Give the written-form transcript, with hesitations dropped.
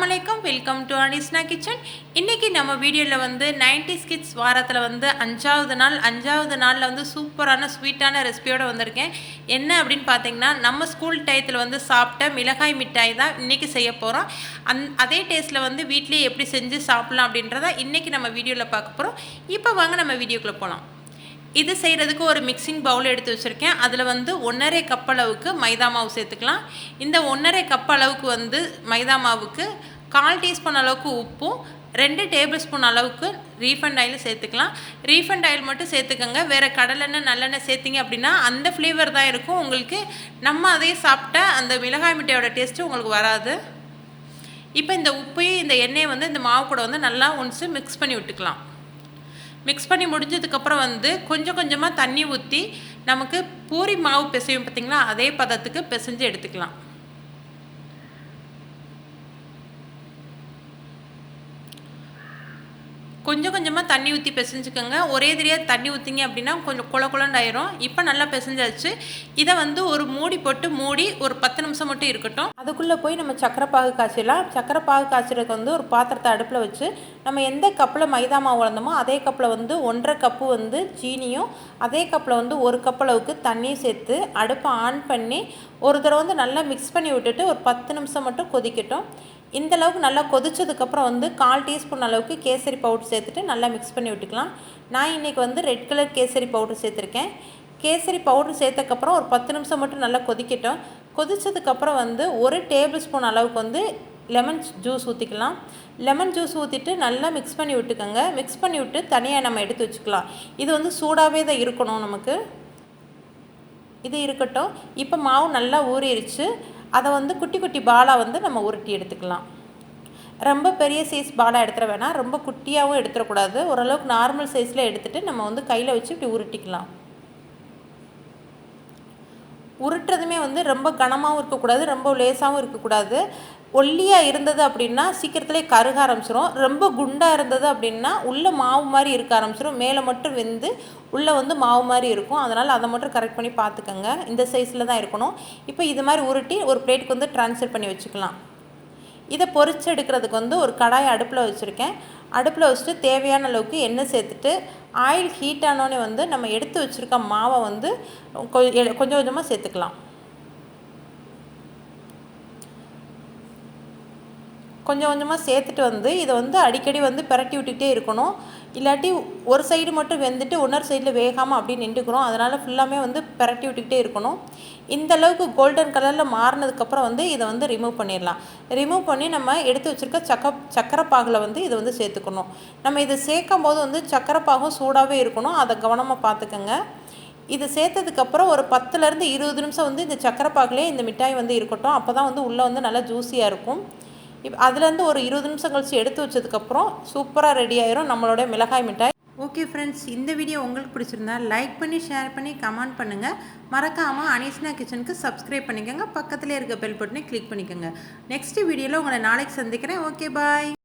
Assalamualaikum, welcome to Anish kitchen. இன்னைக்கு நம்ம வீடியோல வந்து 90's kids வாரத்துல வந்து அஞ்சாவது நாள்ல வந்து சூப்பரான ஸ்வீட்டான ரெசிபியோட வந்திருக்கேன். என்ன அப்படினு பாத்தீங்கன்னா நம்ம ஸ்கூல் டயத்துல வந்து சாப்பிட்ட மிளகாய் மிட்டாய் தான் இன்னைக்கு செய்ய போறோம். அதே டேஸ்ட்ல வந்து வீட்லயே எப்படி செஞ்சு சாப்பிடலாம் அப்படின்றத இன்னைக்கு நம்ம வீடியோல பார்க்க போறோம். இப்போ வாங்க நம்ம வீடியோக்குள்ள போலாம். இது செய்கிறதுக்கு ஒரு மிக்சிங் பவுல் எடுத்து வச்சுருக்கேன். அதில் வந்து 1.5 கப் அளவுக்கு மைதா மாவு சேர்த்துக்கலாம். இந்த 1.5 கப் அளவுக்கு வந்து மைதா மாவுக்கு 1/4 டீஸ்பூன் அளவுக்கு உப்பும் 2 டேபிள் ஸ்பூன் அளவுக்கு ரீஃபண்ட் ஆயில் சேர்த்துக்கலாம். ரீஃபண்ட் ஆயில் மட்டும் சேர்த்துக்கோங்க. வேறு கடலெண்ணெய் நல்லெண்ணெய் சேர்த்திங்க அப்படின்னா அந்த ஃப்ளேவர் தான் இருக்கும் உங்களுக்கு. நம்ம அதே சாப்பிட்ட அந்த மிளகாய் மிட்டாயோட டேஸ்ட்டு உங்களுக்கு வராது. இப்போ இந்த உப்பையும் இந்த எண்ணெயை வந்து இந்த மாவு கூட வந்து நல்லா ஒன்ஸ் மிக்ஸ் பண்ணி விட்டுக்கலாம். மிக்ஸ் பண்ணி முடிஞ்சதுக்கப்புறம் வந்து கொஞ்சம் கொஞ்சமாக தண்ணி ஊற்றி நமக்கு பூரி மாவு பிசையும் பார்த்திங்களா, அதே பதத்துக்கு பிசைஞ்சு எடுத்துக்கலாம். கொஞ்சம் கொஞ்சமாக தண்ணி ஊற்றி பிசைஞ்சுக்கோங்க. ஒரே தெரியாது தண்ணி ஊற்றிங்க அப்படின்னா கொஞ்சம் குழக்குழன்னு ஆயிரும். இப்போ நல்லா பிசைஞ்சாச்சு. இதை வந்து ஒரு மூடி போட்டு மூடி ஒரு 10 நிமிஷம் மட்டும் இருக்கட்டும். அதுக்குள்ளே போய் நம்ம சக்கரை பாகு காய்ச்சிடலாம். சக்கரை பாகு காய்ச்சறதுக்கு வந்து ஒரு பாத்திரத்தை அடுப்பில் வச்சு நம்ம எந்த கப்பில் மைதா மாவு வளர்ந்தோமோ அதே கப்பில் வந்து 1.5 கப்பு வந்து சீனியும் அதே கப்பில் வந்து 1 கப் அளவுக்கு தண்ணியும் சேர்த்து அடுப்பை ஆன் பண்ணி ஒரு தடவை வந்து நல்லா மிக்ஸ் பண்ணி விட்டுட்டு ஒரு 10 நிமிஷம் மட்டும் கொதிக்கட்டும். இந்த அளவுக்கு நல்லா கொதிச்சதுக்கப்புறம் வந்து 1/4 டீஸ்பூன் அளவுக்கு கேசரி பவுடர் சேர்த்துட்டு நல்லா மிக்ஸ் பண்ணி விட்டுக்கலாம். நான் இன்றைக்கி வந்து ரெட் கலர் கேசரி பவுடர் சேர்த்துருக்கேன். கேசரி பவுடர் சேர்த்தக்கப்புறம் ஒரு 10 நிமிஷம் மட்டும் நல்லா கொதிக்கட்டும். கொதிச்சதுக்கப்புறம் வந்து 1 டேபிள் ஸ்பூன் அளவுக்கு வந்து லெமன் ஜூஸ் ஊற்றிக்கலாம். லெமன் ஜூஸ் ஊற்றிட்டு நல்லா மிக்ஸ் பண்ணி விட்டுக்கோங்க. மிக்ஸ் பண்ணி விட்டு தனியாக நம்ம எடுத்து வச்சுக்கலாம். இது வந்து சூடாகவே தான் இருக்கணும் நமக்கு. இது இருக்கட்டும். இப்போ மாவு நல்லா ஊறிடுச்சு. அதை வந்து குட்டி குட்டி பாலாக வந்து நம்ம உருட்டி எடுத்துக்கலாம். ரொம்ப பெரிய சைஸ் பாலாக எடுத்துட வேணாம், ரொம்ப குட்டியாகவும் எடுத்துடக்கூடாது. ஓரளவுக்கு நார்மல் சைஸில் எடுத்துகிட்டு நம்ம வந்து கையில் வச்சு இப்படி உருட்டிக்கலாம். உருட்டுறதுமே வந்து ரொம்ப கனமாகவும் இருக்கக்கூடாது, ரொம்ப லேசாகவும் இருக்கக்கூடாது. ஒல்லியாக இருந்தது அப்படின்னா சீக்கிரத்துலேயே கருக ஆரம்பிச்சிடும். ரொம்ப குண்டாக இருந்தது அப்படின்னா உள்ளே மாவு மாதிரி இருக்க ஆரம்பிச்சிடும். மேலே மட்டும் வெந்து உள்ளே வந்து மாவு மாதிரி இருக்கும். அதனால் அதை மட்டும் கரெக்ட் பண்ணி பார்த்துக்கோங்க. இந்த சைஸில் தான் இருக்கணும். இப்போ இது மாதிரி உருட்டி ஒரு பிளேட்டுக்கு வந்து ட்ரான்ஸ்ஃபர் பண்ணி வச்சுக்கலாம். இதை பொரிச்சு எடுக்கிறதுக்கு வந்து ஒரு கடாயை அடுப்பில் வச்சுருக்கேன். அடுப்பில் வச்சுட்டு தேவையான அளவுக்கு எண்ணெய் சேர்த்துட்டு ஆயில் ஹீட் ஆனோடனே வந்து நம்ம எடுத்து வச்சுருக்க மாவை வந்து கொஞ்சம் கொஞ்சமாக சேர்த்துக்கலாம். கொஞ்சம் கொஞ்சமாக சேர்த்துட்டு வந்து இதை வந்து அடிக்கடி வந்து பிரட்டி விட்டுக்கிட்டே இருக்கணும். இல்லாட்டி ஒரு சைடு மட்டும் வெந்துட்டு இன்னொரு சைடில் வேகாமல் அப்படி நின்றுக்கிறோம். அதனால் ஃபுல்லாமே வந்து பிரட்டி விட்டுக்கிட்டே இருக்கணும். இந்த அளவுக்கு கோல்டன் கலரில் மாறினதுக்கப்புறம் வந்து இதை வந்து ரிமூவ் பண்ணிடலாம். ரிமூவ் பண்ணி நம்ம எடுத்து வச்சுருக்க சக்கரை பாகில் வந்து இதை வந்து சேர்த்துக்கணும். நம்ம இதை சேர்க்கும் போது வந்து சக்கரை பாகும் சூடாகவே இருக்கணும். அதை கவனமாக பார்த்துக்கோங்க. இது சேர்த்ததுக்கப்புறம் ஒரு 10லேருந்து 20 நிமிஷம் வந்து இந்த சக்கரை பாகிலே இந்த மிட்டாய் வந்து இருக்கட்டும். அப்போ தான் வந்து உள்ளே வந்து நல்லா ஜூஸியாக இருக்கும். இப்போ அதுலேருந்து ஒரு 20 நிமிஷம் கழிச்சு எடுத்து வச்சதுக்கப்புறம் சூப்பராக ரெடி ஆயிரும் நம்மளோட மிளகாய் மிட்டாய். ஓகே ஃப்ரெண்ட்ஸ், இந்த வீடியோ உங்களுக்கு பிடிச்சிருந்தா லைக் பண்ணி ஷேர் பண்ணி கமெண்ட் பண்ணுங்கள். மறக்காமல் அனிஷ்னா கிச்சனுக்கு சப்ஸ்கிரைப் பண்ணிக்கோங்க. பக்கத்தில் இருக்க பெல் பட்டனை கிளிக் பண்ணிக்கோங்க. நெக்ஸ்ட் வீடியோவில் உங்களை நாளைக்கு சந்திக்கிறேன். ஓகே, பாய்.